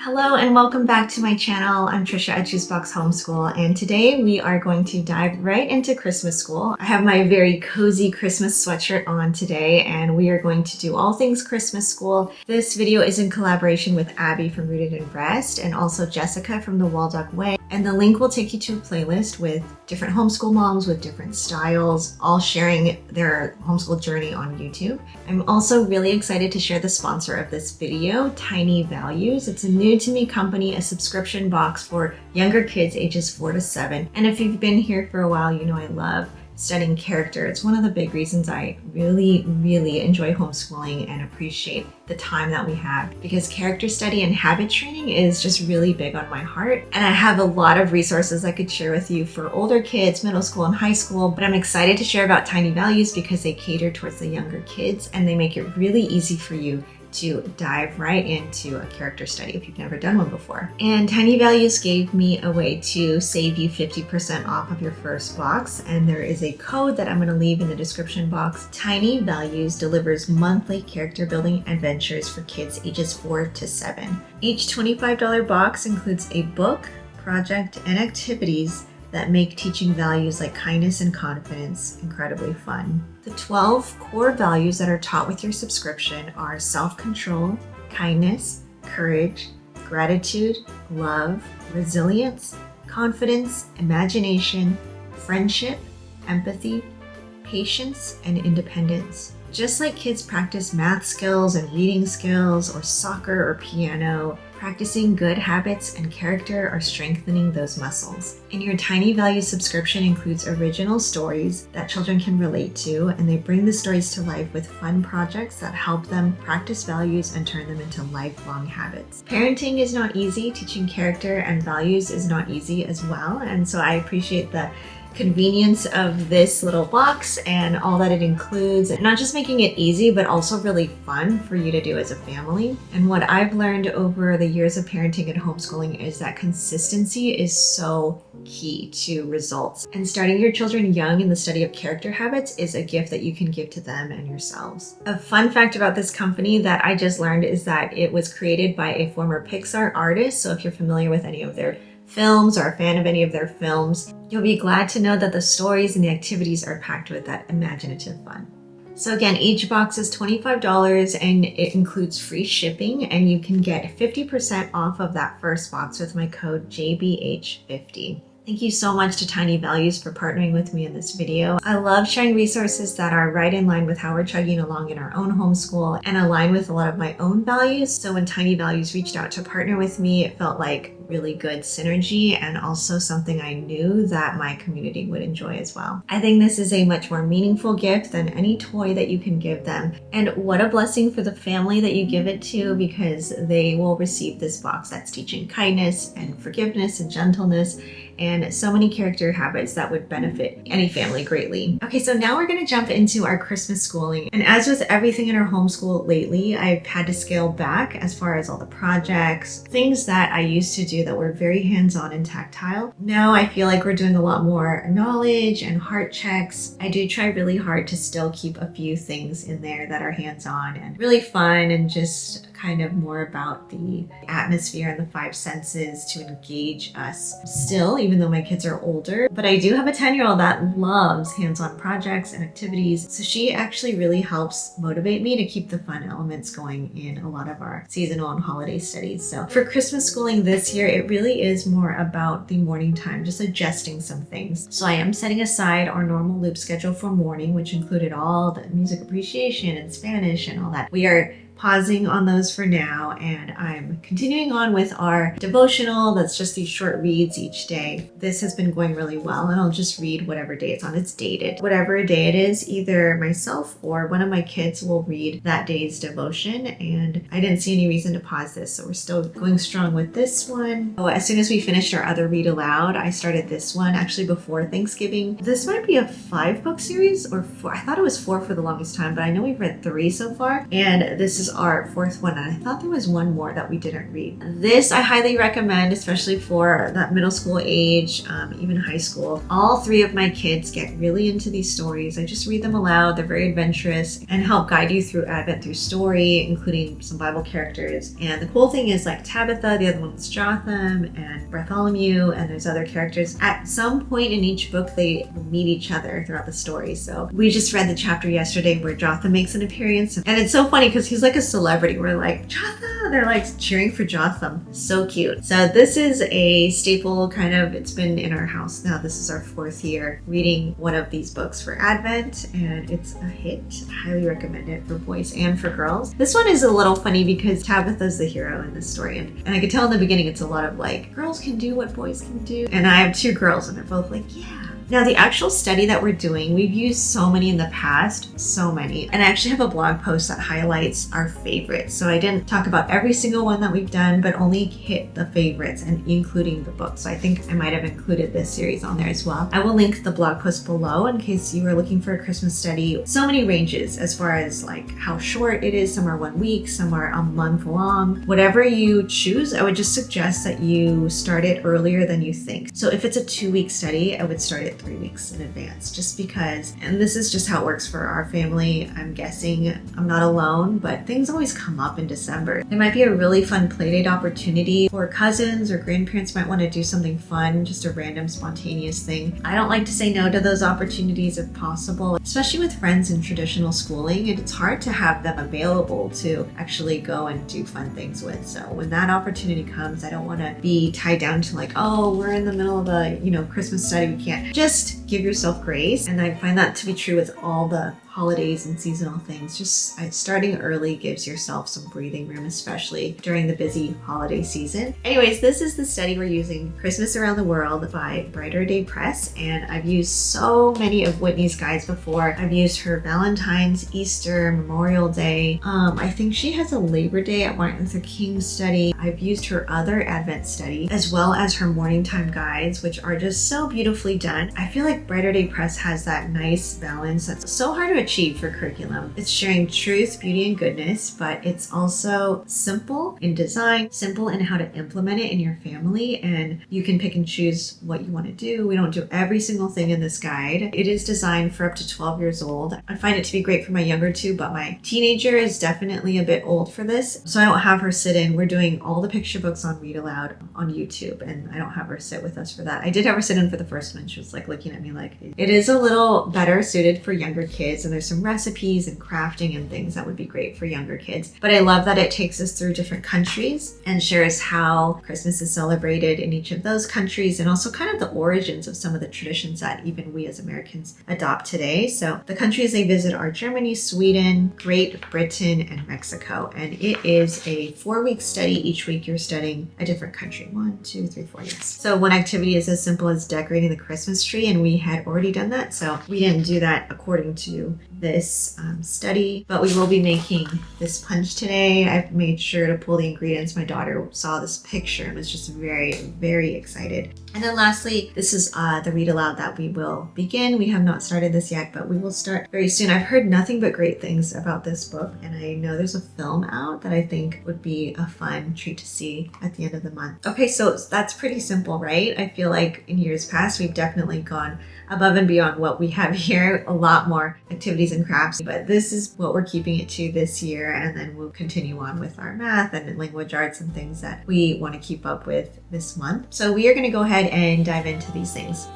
Hello and welcome back to my channel. I'm Trisha at Box Homeschool, and today we are going to dive right into Christmas school. I have my very cozy Christmas sweatshirt on today, and we are going to do all things Christmas school. This video is in collaboration with Abby from Rooted in Rest and also Jessica from The Waldock Way. And the link will take you to a playlist with different homeschool moms with different styles, all sharing their homeschool journey on YouTube. I'm also really excited to share the sponsor of this video, Tiny Values. It's a new to me company, a subscription box for younger kids ages 4 to 7. And if you've been here for a while, you know I love studying character. It's one of the big reasons I really enjoy homeschooling and appreciate the time that we have, because character study and habit training is just really big on my heart. And I have a lot of resources I could share with you for older kids, middle school and high school, but I'm excited to share about Tiny Values because they cater towards the younger kids and they make it really easy for you to dive right into a character study if you've never done one before. And Tiny Values gave me a way to save you 50% off of your first box, and there is a code that I'm going to leave in the description box. Tiny Values delivers monthly character building adventures for kids ages 4 to 7. Each $25 box includes a book, project, and activities that make teaching values like kindness and confidence incredibly fun. The 12 core values that are taught with your subscription are self-control, kindness, courage, gratitude, love, resilience, confidence, imagination, friendship, empathy, patience, and independence. Just like kids practice math skills and reading skills or soccer or piano, practicing good habits and character are strengthening those muscles. And your Tiny Values subscription includes original stories that children can relate to, and they bring the stories to life with fun projects that help them practice values and turn them into lifelong habits. Parenting is not easy, teaching character and values is not easy as well, and so I appreciate the convenience of this little box and all that it includes, not just making it easy but also really fun for you to do as a family. And what I've learned over the years of parenting and homeschooling is that consistency is so key to results, and starting your children young in the study of character habits is a gift that you can give to them and yourselves. A fun fact about this company that I just learned is that it was created by a former Pixar artist, so if you're familiar with any of their films or a fan of any of their films, you'll be glad to know that the stories and the activities are packed with that imaginative fun. So again, each box is $25 and it includes free shipping, and you can get 50% off of that first box with my code JBH50. Thank you so much to Tiny Values for partnering with me in this video. I love sharing resources that are right in line with how we're chugging along in our own homeschool and align with a lot of my own values. So when Tiny Values reached out to partner with me, it felt like really good synergy and also something I knew that my community would enjoy as well. I think this is a much more meaningful gift than any toy that you can give them. And what a blessing for the family that you give it to, because they will receive this box that's teaching kindness and forgiveness and gentleness and so many character habits that would benefit any family greatly. Okay, so now we're gonna jump into our Christmas schooling. And as with everything in our homeschool lately, I've had to scale back as far as all the projects, things that I used to do that were very hands-on and tactile. Now I feel like we're doing a lot more knowledge and heart checks. I do try really hard to still keep a few things in there that are hands-on and really fun and just kind of more about the atmosphere and the 5 senses to engage us still, even though my kids are older. But I do have a 10-year-old that loves hands-on projects and activities, so she actually really helps motivate me to keep the fun elements going in a lot of our seasonal and holiday studies. So for Christmas schooling this year, it really is more about the morning time, just adjusting some things. So I am setting aside our normal loop schedule for morning, which included all the music appreciation and Spanish and all that. We are pausing on those for now, and I'm continuing on with our devotional that's just these short reads each day. This has been going really well, and I'll just read whatever day it's on. It's dated. Whatever day it is, either myself or one of my kids will read that day's devotion, and I didn't see any reason to pause this, so we're still going strong with this one. So as soon as we finished our other read aloud, I started this one actually before Thanksgiving. This might be a 5-book series or 4. I thought it was 4 for the longest time, but I know we've read 3 so far, and this is is our fourth one, and I thought there was one more that we didn't read. This I highly recommend, especially for that middle school age, even high school. All three of my kids get really into these stories. I just read them aloud. They're very adventurous and help guide you through Advent through story, including some Bible characters. And the cool thing is, like Tabitha, the other one's Jotham, and Bartholomew, and there's other characters. At some point in each book, they meet each other throughout the story. So we just read the chapter yesterday where Jotham makes an appearance, and it's so funny because he's like a celebrity. We're like, Jotham! They're like cheering for Jotham. So cute. So this is a staple kind of, it's been in our house now. This is our fourth year reading one of these books for Advent, and it's a hit. I highly recommend it for boys and for girls. This one is a little funny because Tabitha's the hero in this story, and I could tell in the beginning it's a lot of like, girls can do what boys can do. And I have two girls and they're both like, yeah. Now the actual study that we're doing, we've used so many in the past, so many. And I actually have a blog post that highlights our favorites. So I didn't talk about every single one that we've done, but only hit the favorites and including the book. So I think I might have included this series on there as well. I will link the blog post below in case you are looking for a Christmas study. So many ranges as far as like how short it is. Some are 1 week, some are a month long. Whatever you choose, I would just suggest that you start it earlier than you think. So if it's a 2-week study, I would start it 3 weeks in advance, just because, and this is just how it works for our family. I'm guessing I'm not alone, but things always come up in December. There might be a really fun playdate opportunity for cousins or grandparents might want to do something fun, just a random spontaneous thing. I don't like to say no to those opportunities if possible, especially with friends in traditional schooling. It's hard to have them available to actually go and do fun things with. So when that opportunity comes, I don't want to be tied down to like, oh, we're in the middle of a, Christmas study, we can't. Just give yourself grace. And I find that to be true with all the holidays and seasonal things. Just starting early gives yourself some breathing room, especially during the busy holiday season. Anyways, this is the study we're using, Christmas Around the World by Brighter Day Press. And I've used so many of Whitney's guides before. I've used her Valentine's, Easter, Memorial Day. I think she has a Labor Day at Martin Luther King study. I've used her other Advent study, as well as her morning time guides, which are just so beautifully done. I feel like Brighter Day Press has that nice balance that's so hard to achieve for curriculum. It's sharing truth, beauty, and goodness, but it's also simple in design, simple in how to implement it in your family, and you can pick and choose what you want to do. We don't do every single thing in this guide. It is designed for up to 12 years old. I find it to be great for my younger two, but my teenager is definitely a bit old for this, so I don't have her sit in. We're doing all the picture books on Read Aloud on YouTube, and I don't have her sit with us for that. I did have her sit in for the first one. She was like looking at me like, it is a little better suited for younger kids, and there's some recipes and crafting and things that would be great for younger kids. But I love that it takes us through different countries and shares how Christmas is celebrated in each of those countries, and also kind of the origins of some of the traditions that even we as Americans adopt today. So the countries they visit are Germany, Sweden, Great Britain, and Mexico. And it is a 4-week study. Each week you're studying a different country. 1, 2, 3, 4, yes. So one activity is as simple as decorating the Christmas tree, and we had already done that. So we didn't do that according to this study, but we will be making this punch today. I've made sure to pull the ingredients. My daughter saw this picture and was just very, very excited. And then lastly, this is the read aloud that we will begin. We have not started this yet, but we will start very soon. I've heard nothing but great things about this book, and I know there's a film out that I think would be a fun treat to see at the end of the month. Okay, so that's pretty simple, right? I feel like in years past, we've definitely gone above and beyond what we have here, a lot more activities and crafts, but this is what we're keeping it to this year, and then we'll continue on with our math and language arts and things that we want to keep up with this month. So we are going to go ahead and dive into these things.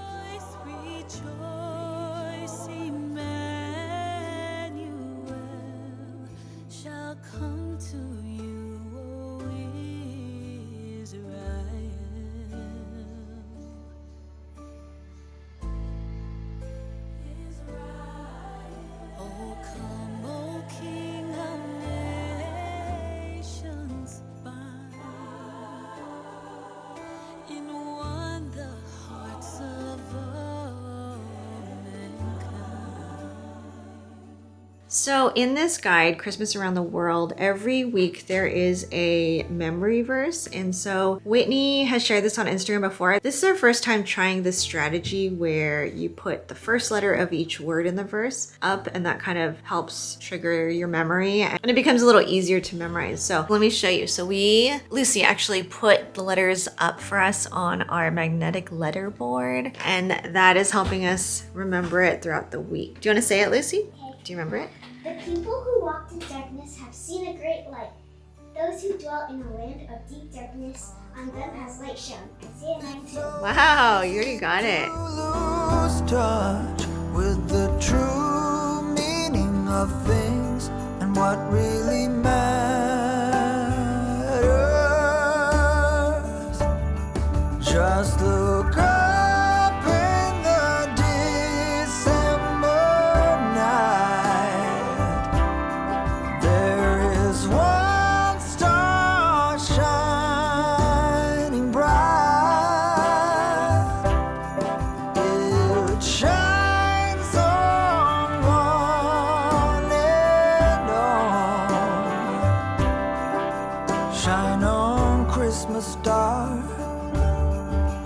So in this guide, Christmas Around the World, every week there is a memory verse. And so Whitney has shared this on Instagram before. This is our first time trying this strategy where you put the first letter of each word in the verse up, and that kind of helps trigger your memory and it becomes a little easier to memorize. So let me show you. So Lucy actually put the letters up for us on our magnetic letter board, and that is helping us remember it throughout the week. Do you want to say it, Lucy? Okay. Do you remember it? The people who walked in darkness have seen a great light. Those who dwell in a land of deep darkness, on them has light shone. Isaiah 9:2. Wow, you already got it. Lose touch with the true meaning of things and what really matters. Just look up in the December night. There is one star shining bright. It shines on one and all. Shine on, Christmas star.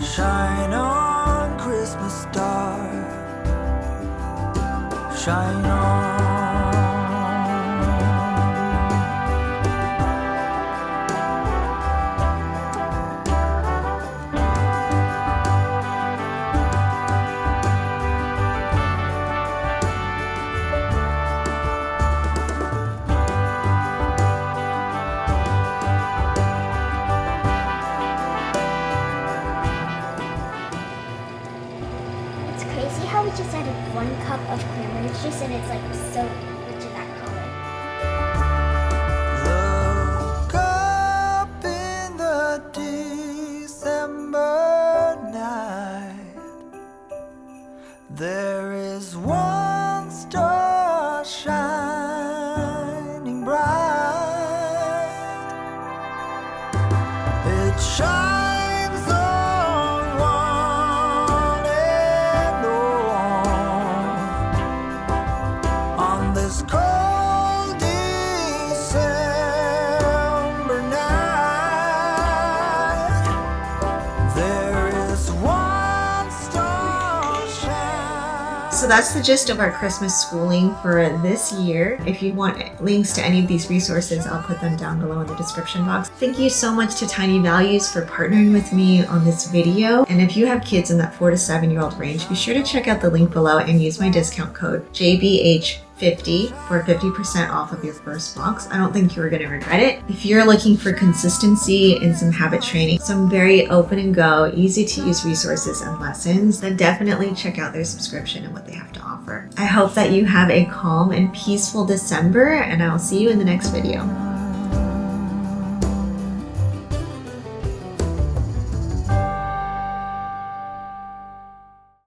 Shine on, Christmas star. Shine on. It's crazy how we just added 1 cup of cranberry juice and it's like so rich in that color. Look up in the December night. There is one star shining bright. It shines on one and all. On this cold December night, there is one star shining. So that's the gist of our Christmas schooling for this year. If you want links to any of these resources, I'll put them down below in the description box. Thank you so much to Tiny Values for partnering with me on this video. And if you have kids in that 4 to 7-year-old range, be sure to check out the link below and use my discount code JBH50 for 50% off of your first box. I don't think you're going to regret it. If you're looking for consistency and some habit training, some very open and go, easy to use resources and lessons, then definitely check out their subscription and what they have to offer. I hope that you have a calm and peaceful December, and I'll see you in the next video.